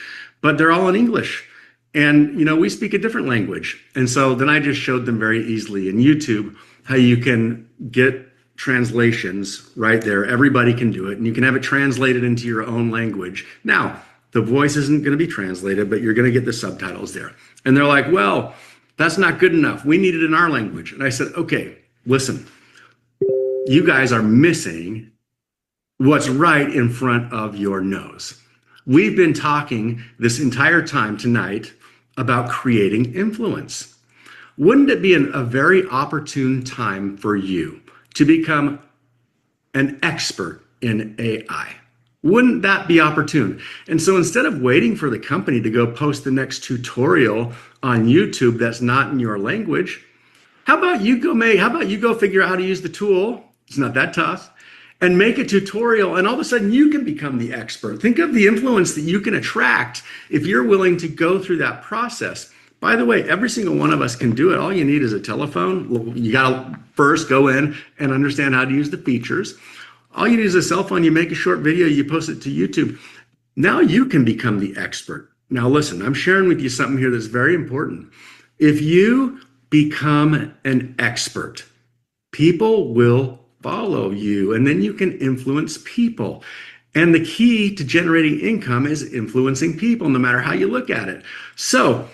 but they're all in English. And, we speak a different language. And so then I just showed them very easily in YouTube how you can get translations right there. Everybody can do it, and you can have it translated into your own language. Now, the voice isn't going to be translated, but you're going to get the subtitles there. And they're like, well, that's not good enough. We need it in our language. And I said, okay, listen, you guys are missing what's right in front of your nose. We've been talking this entire time tonight about creating influence. Wouldn't it be a very opportune time for you to become an expert in AI? Wouldn't that be opportune? And so instead of waiting for the company to go post the next tutorial on YouTube that's not in your language, how about you go figure out how to use the tool? It's not that tough. And make a tutorial, and all of a sudden you can become the expert. Think of the influence that you can attract if you're willing to go through that process. By the way, every single one of us can do it. All you need is a telephone. You got to first go in and understand how to use the features. All you need is a cell phone. You make a short video, you post it to YouTube. Now you can become the expert. Now listen, I'm sharing with you something here that's very important. If you become an expert, people will follow you, and then you can influence people. And the key to generating income is influencing people, no matter how you look at it. So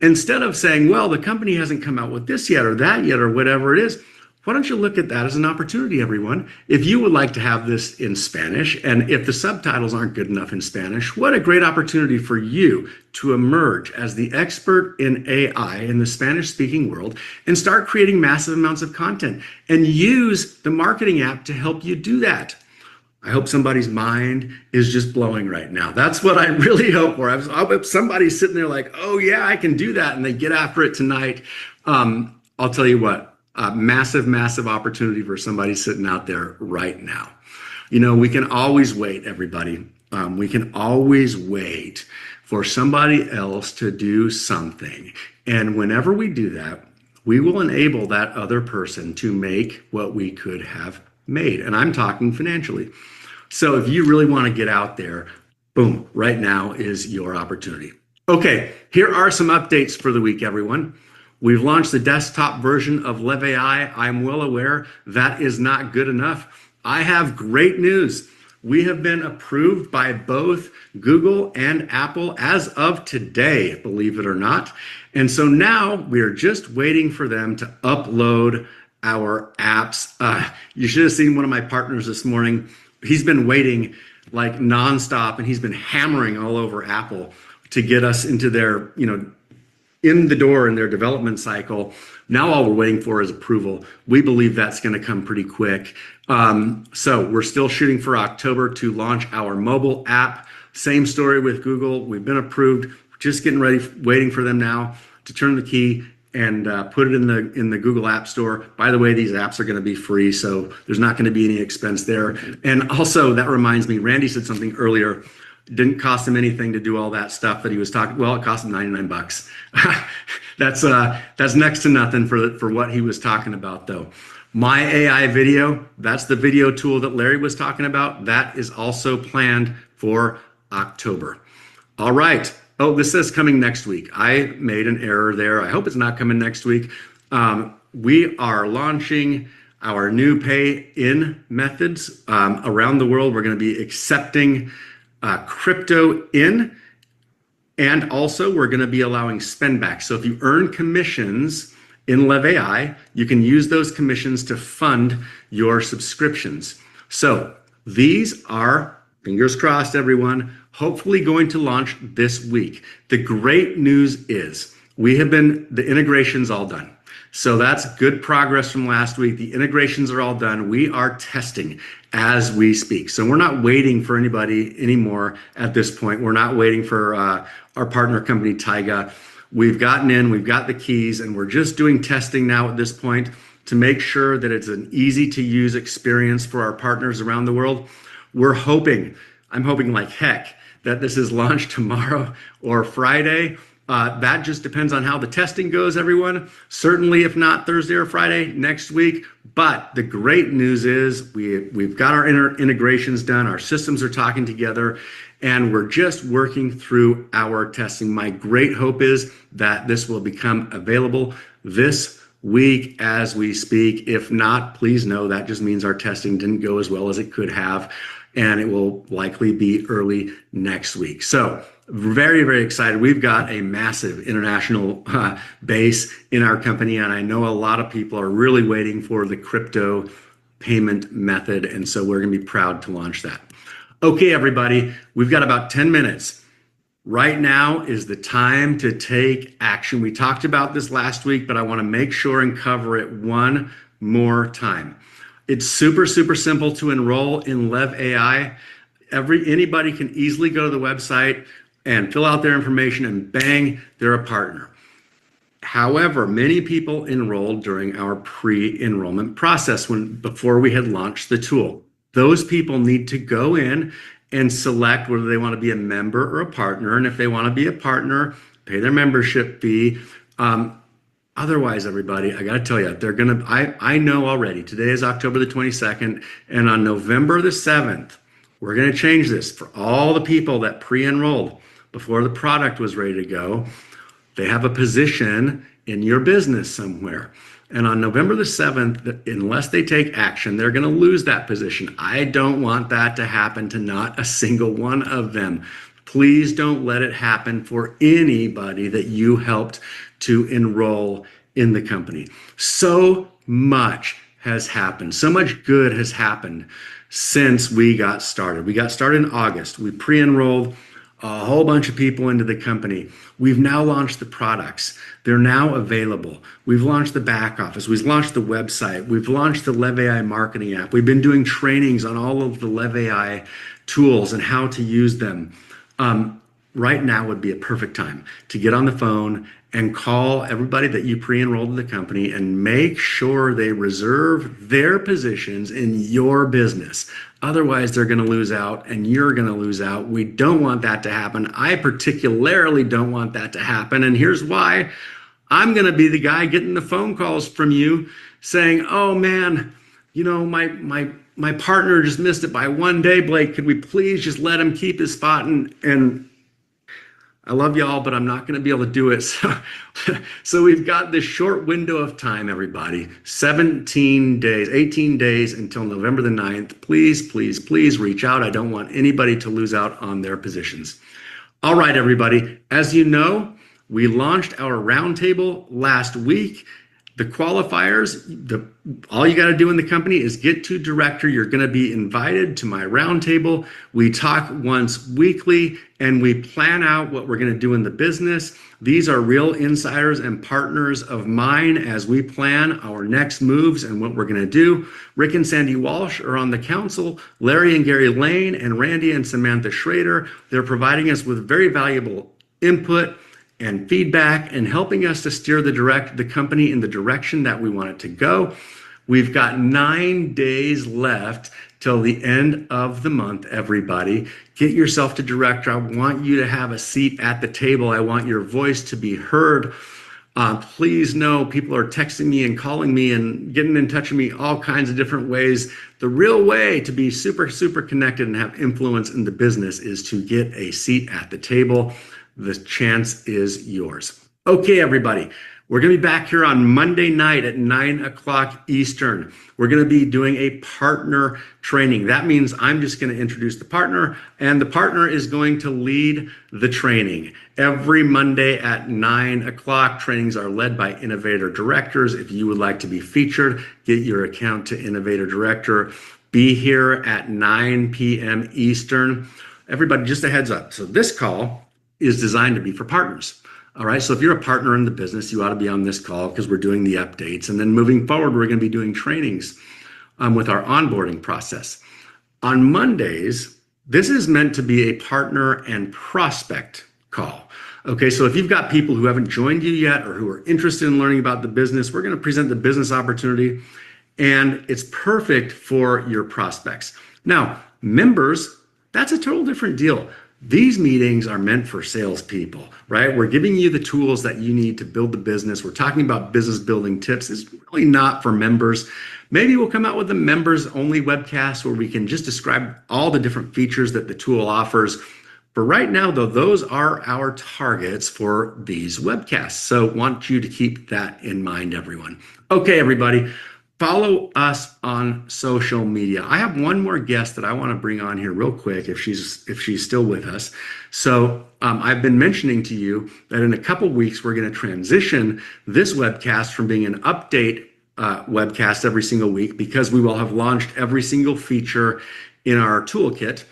instead of saying, well, the company hasn't come out with this yet or that yet or whatever it is, Why don't you look at that as an opportunity, everyone? If you would like to have this in Spanish, and if the subtitles aren't good enough in Spanish, what a great opportunity for you to emerge as the expert in AI in the Spanish-speaking world and start creating massive amounts of content and use the marketing app to help you do that. I hope somebody's mind is just blowing right now. That's what I really hope for. I hope somebody's sitting there like, oh yeah, I can do that, and they get after it tonight. I'll tell you what. A massive, massive opportunity for somebody sitting out there right now. You know, we can always wait, everybody. We can always wait for somebody else to do something. And whenever we do that, we will enable that other person to make what we could have made. And I'm talking financially. So if you really want to get out there, boom, right now is your opportunity. Okay, here are some updates for the week, everyone. We've launched the desktop version of LevAI. I'm well aware that is not good enough. I have great news. We have been approved by both Google and Apple as of today, believe it or not. And so now we are just waiting for them to upload our apps. You should have seen one of my partners this morning. He's been waiting like nonstop, and he's been hammering all over Apple to get us into their, in the door in their development cycle. Now all we're waiting for is approval. We believe that's going to come pretty quick. So we're still shooting for October to launch our mobile app. Same story with Google. We've been approved. Just getting ready, waiting for them now to turn the key and put it in the Google App Store. By the way, these apps are going to be free, so there's not going to be any expense there. And also, that reminds me, Randy said something earlier. Didn't cost him anything to do all that stuff that he was talking. Well, it cost him $99. That's next to nothing for what he was talking about, though. My AI video, that's the video tool that Larry was talking about. That is also planned for October. All right. Oh, this says coming next week. I made an error there. I hope it's not coming next week. We are launching our new pay-in methods around the world. We're going to be accepting crypto in, and also we're going to be allowing spend back. So if you earn commissions in LevAI, you can use those commissions to fund your subscriptions. So these are, fingers crossed, everyone, hopefully going to launch this week. The great news is the integration's all done. So that's good progress from last week. The integrations are all done. We are testing as we speak. So we're not waiting for anybody anymore at this point. We're not waiting for our partner company, Taiga. We've gotten in, we've got the keys, and we're just doing testing now at this point to make sure that it's an easy to use experience for our partners around the world. I'm hoping like heck that this is launched tomorrow or Friday. That just depends on how the testing goes, everyone. Certainly, if not Thursday or Friday next week. But the great news is we've got our integrations done. Our systems are talking together, and we're just working through our testing. My great hope is that this will become available this week as we speak. If not, please know that just means our testing didn't go as well as it could have, and it will likely be early next week. So very, very excited. We've got a massive international base in our company, and I know a lot of people are really waiting for the crypto payment method, and so we're going to be proud to launch that. Okay, everybody, we've got about 10 minutes. Right now is the time to take action. We talked about this last week, but I want to make sure and cover it one more time. It's super, super simple to enroll in LevAI. Anybody can easily go to the website and fill out their information, and bang, they're a partner. However, many people enrolled during our pre-enrollment process before we had launched the tool. Those people need to go in and select whether they want to be a member or a partner. And if they want to be a partner, pay their membership fee. Otherwise, everybody, I got to tell you, I know already, today is October the 22nd, and on November the 7th, we're going to change this for all the people that pre-enrolled before the product was ready to go. They have a position in your business somewhere. And on November the 7th, unless they take action, they're going to lose that position. I don't want that to happen to not a single one of them. Please don't let it happen for anybody that you helped to enroll in the company. So much has happened. So much good has happened since we got started. We got started in August. We pre-enrolled a whole bunch of people into the company. We've now launched the products. They're now available. We've launched the back office. We've launched the website. We've launched the LevAI marketing app. We've been doing trainings on all of the LevAI tools and how to use them. Right now would be a perfect time to get on the phone and call everybody that you pre-enrolled in the company and make sure they reserve their positions in your business. Otherwise, they're going to lose out and you're going to lose out. We don't want that to happen. I particularly don't want that to happen. And here's why. I'm going to be the guy getting the phone calls from you saying, oh man, you know, my partner just missed it by one day, Blake. Could we please just let him keep his spot? And I love y'all, but I'm not going to be able to do it. So we've got this short window of time, everybody, 17 days, 18 days until November the 9th. Please, please, please reach out. I don't want anybody to lose out on their positions. All right, everybody. As you know, we launched our roundtable last week. The qualifiers, all you got to do in the company is get to director. You're going to be invited to my roundtable. We talk once weekly and we plan out what we're going to do in the business. These are real insiders and partners of mine as we plan our next moves and what we're going to do. Rick and Sandy Walsh are on the council. Larry and Gary Lane and Randy and Samantha Schrader, they're providing us with very valuable input and feedback and helping us to steer the company in the direction that we want it to go. We've got 9 days left till the end of the month, everybody. Get yourself to director. I want you to have a seat at the table. I want your voice to be heard. Please know people are texting me and calling me and getting in touch with me all kinds of different ways. The real way to be super, super connected and have influence in the business is to get a seat at the table. The chance is yours. Okay, everybody, we're going to be back here on Monday night at 9 o'clock Eastern. We're going to be doing a partner training. That means I'm just going to introduce the partner, and the partner is going to lead the training. Every Monday at 9 o'clock, trainings are led by innovator directors. If you would like to be featured, get your account to innovator director. Be here at 9 p.m. Eastern. Everybody, just a heads up. So this call is designed to be for partners. All right, so if you're a partner in the business, you ought to be on this call because we're doing the updates. And then moving forward, we're going to be doing trainings with our onboarding process. On Mondays, this is meant to be a partner and prospect call. Okay, so if you've got people who haven't joined you yet or who are interested in learning about the business, we're going to present the business opportunity, and it's perfect for your prospects. Now, members, that's a total different deal. These meetings are meant for salespeople, right? We're giving you the tools that you need to build the business. We're talking about business building tips. It's really not for members. Maybe we'll come out with a members only webcast where we can just describe all the different features that the tool offers. For right now, though, those are our targets for these webcasts. So want you to keep that in mind, everyone. Okay, everybody. Follow us on social media. I have one more guest that I want to bring on here real quick if she's still with us. So I've been mentioning to you that in a couple weeks, we're going to transition this webcast from being an update webcast every single week because we will have launched every single feature in our toolkit.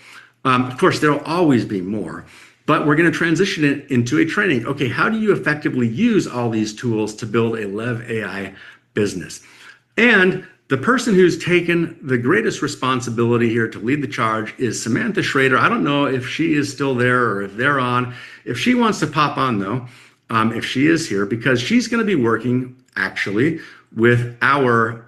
Of course, there will always be more, but we're going to transition it into a training. Okay, how do you effectively use all these tools to build a LevAI business? And the person who's taken the greatest responsibility here to lead the charge is Samantha Schrader. I don't know if she is still there or if they're on. If she wants to pop on, though, if she is here, because she's going to be working actually with our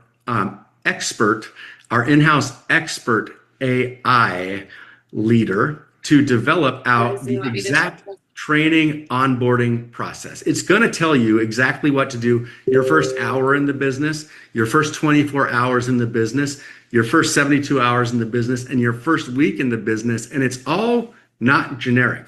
expert, our in-house expert AI leader to develop out the exact training onboarding process. It's going to tell you exactly what to do your first hour in the business, your first 24 hours in the business, your first 72 hours in the business, and your first week in the business. And it's all not generic.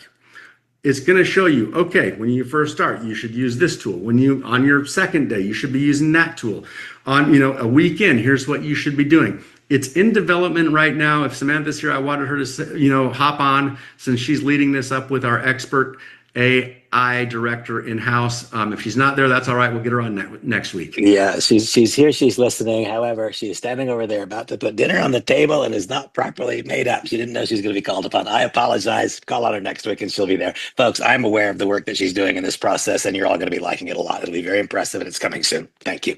It's going to show you, okay, when you first start, you should use this tool. When you, on your second day, you should be using that tool. On, a weekend, here's what you should be doing. It's in development right now. If Samantha's here, I wanted her to, hop on since she's leading this up with our expert AI director in-house. If she's not there, that's all right. We'll get her on next week. Yeah, she's here. She's listening. However, she is standing over there about to put dinner on the table and is not properly made up. She didn't know she was going to be called upon. I apologize. Call on her next week and she'll be there. Folks, I'm aware of the work that she's doing in this process, and you're all going to be liking it a lot. It'll be very impressive, and it's coming soon. Thank you.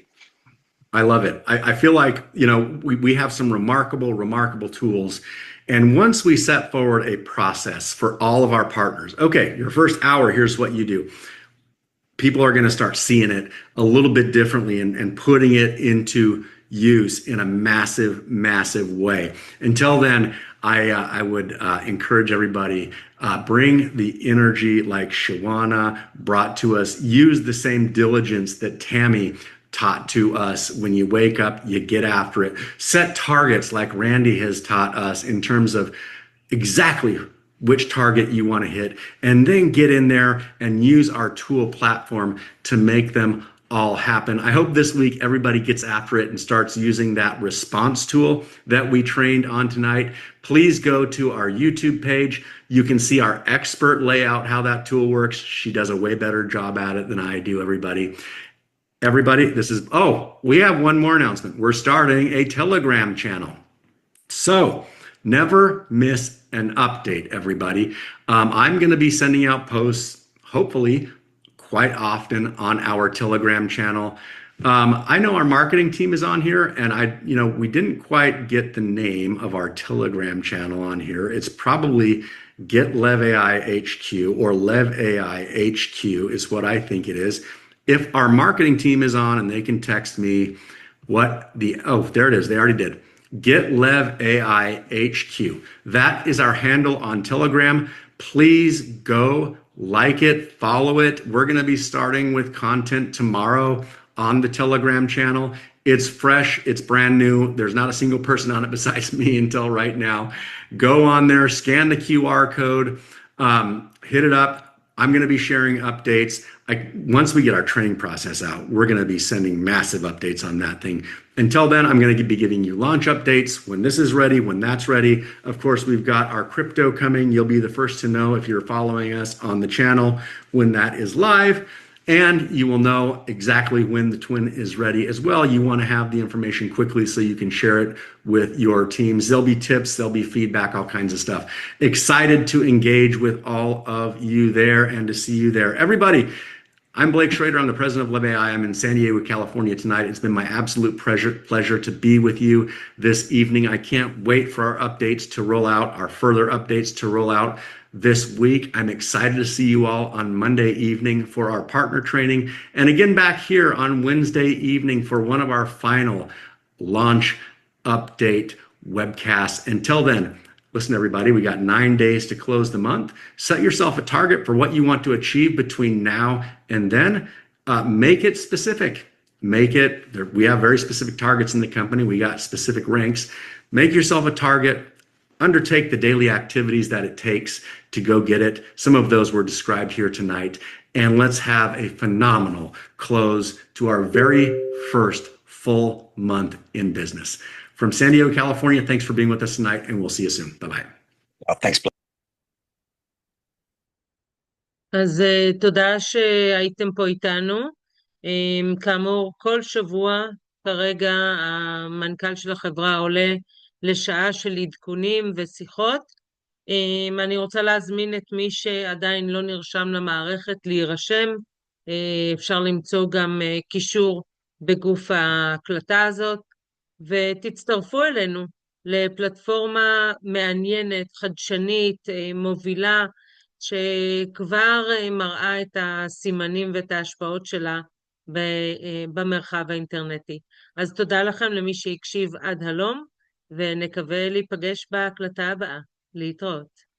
I love it. I feel like, we have some remarkable tools. And once we set forward a process for all of our partners, okay, your first hour, here's what you do. People are going to start seeing it a little bit differently and putting it into use in a massive way. Until then, I would encourage everybody, bring the energy like Shawana brought to us. Use the same diligence that Tammy taught to us. When you wake up, you get after it. Set targets like Randy has taught us in terms of exactly which target you want to hit, and then get in there and use our tool platform to make them all happen. I hope this week everybody gets after it and starts using that response tool that we trained on tonight. Please go to our YouTube page. You can see our expert lay out how that tool works. She does a way better job at it than I do, everybody. We have one more announcement. We're starting a Telegram channel. So never miss an update, everybody. I'm going to be sending out posts, hopefully quite often, on our Telegram channel. I know our marketing team is on here, and we didn't quite get the name of our Telegram channel on here. It's probably Get Lev AI HQ, or Lev AI HQ is what I think it is. If our marketing team is on and they can text me there it is. They already did. Get Lev AI HQ. That is our handle on Telegram. Please go like it, follow it. We're going to be starting with content tomorrow on the Telegram channel. It's fresh. It's brand new. There's not a single person on it besides me until right now. Go on there, scan the QR code, hit it up. I'm going to be sharing updates. Once we get our training process out, we're going to be sending massive updates on that thing. Until then, I'm going to be giving you launch updates when this is ready, when that's ready. Of course, we've got our crypto coming. You'll be the first to know if you're following us on the channel when that is live. And you will know exactly when the twin is ready as well. You want to have the information quickly so you can share it with your teams. There'll be tips, there'll be feedback, all kinds of stuff. Excited to engage with all of you there and to see you there. Everybody, I'm Blake Schrader. I'm the president of Lev AI. I'm in San Diego, California tonight. It's been my absolute pleasure to be with you this evening. I can't wait for our updates to roll out, our further updates to roll out this week. I'm excited to see you all on Monday evening for our partner training, and again back here on Wednesday evening for one of our final launch update webcasts. Until then, listen, everybody, we got 9 days to close the month. Set yourself a target for what you want to achieve between now and then. Make it specific. We have very specific targets in the company. We got specific ranks. Make yourself a target. Undertake the daily activities that it takes to go get it. Some of those were described here tonight. And let's have a phenomenal close to our very first full month in business. From San Diego, California, thanks for being with us tonight, and we'll see you soon. Bye-bye. Thanks. אז תודה שהייתם פה איתנו. כאמור, כל שבוע כרגע המנכ"ל של החברה עולה לשעה של עדכונים ושיחות. אני רוצה להזמין את מי שעדיין לא נרשם למערכת להירשם. אפשר למצוא גם קישור בגוף ההקלטה הזאת, ותצטרפו אלינו לפלטפורמה מעניינת, חדשנית, מובילה, שכבר מראה את הסימנים ואת ההשפעות שלה במרחב האינטרנטי. אז תודה לכם למי שהקשיב עד הלום, ונקווה להיפגש בהקלטה הבאה. להתראות.